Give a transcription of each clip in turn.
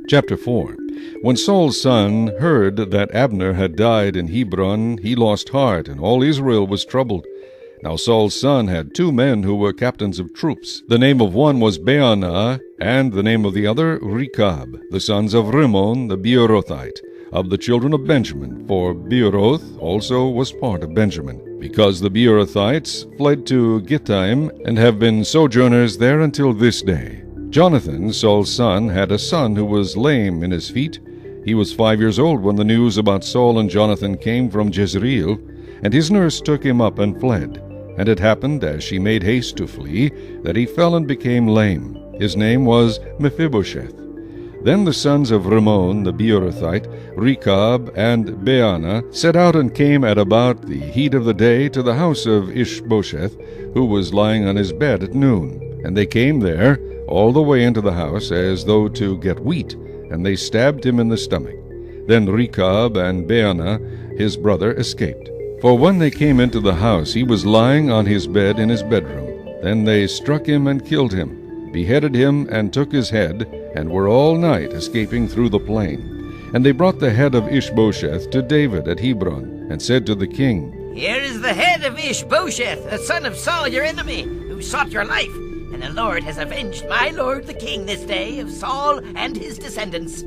Chapter 4. When Saul's son heard that Abner had died in Hebron, he lost heart, and all Israel was troubled. Now Saul's son had 2 men who were captains of troops. The name of one was Baanah, and the name of the other Rechab, the sons of Rimmon the Beerothite, of the children of Benjamin, for Beeroth also was part of Benjamin, because the Beerothites fled to Gittaim, and have been sojourners there until this day. Jonathan, Saul's son, had a son who was lame in his feet. He was 5 years old when the news about Saul and Jonathan came from Jezreel, and his nurse took him up and fled. And it happened, as she made haste to flee, that he fell and became lame. His name was Mephibosheth. Then the sons of Rimmon the Beerothite, Rechab and Baanah, set out and came at about the heat of the day to the house of Ishbosheth, who was lying on his bed at noon. And they came there all the way into the house, as though to get wheat, and they stabbed him in the stomach. Then Rechab and Baanah his brother escaped. For when they came into the house, he was lying on his bed in his bedroom. Then they struck him and killed him, beheaded him, and took his head, and were all night escaping through the plain. And they brought the head of Ishbosheth to David at Hebron, and said to the king, "Here is the head of Ishbosheth, the son of Saul your enemy, who sought your life. And the Lord has avenged my lord the king this day of Saul and his descendants."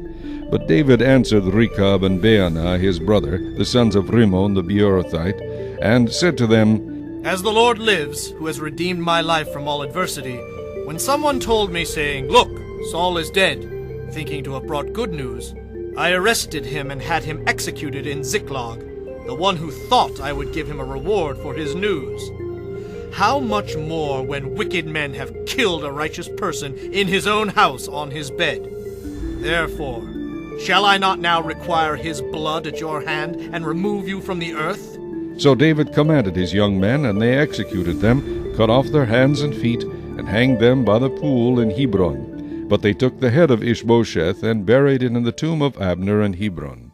But David answered Rechab and Baanah his brother, the sons of Rimmon the Beerothite, and said to them, "As the Lord lives, who has redeemed my life from all adversity, when someone told me, saying, 'Look, Saul is dead,' thinking to have brought good news, I arrested him and had him executed in Ziklag, the one who thought I would give him a reward for his news. How much more when wicked men have killed a righteous person in his own house on his bed? Therefore, shall I not now require his blood at your hand and remove you from the earth?" So David commanded his young men, and they executed them, cut off their hands and feet, and hanged them by the pool in Hebron. But they took the head of Ishbosheth and buried it in the tomb of Abner in Hebron.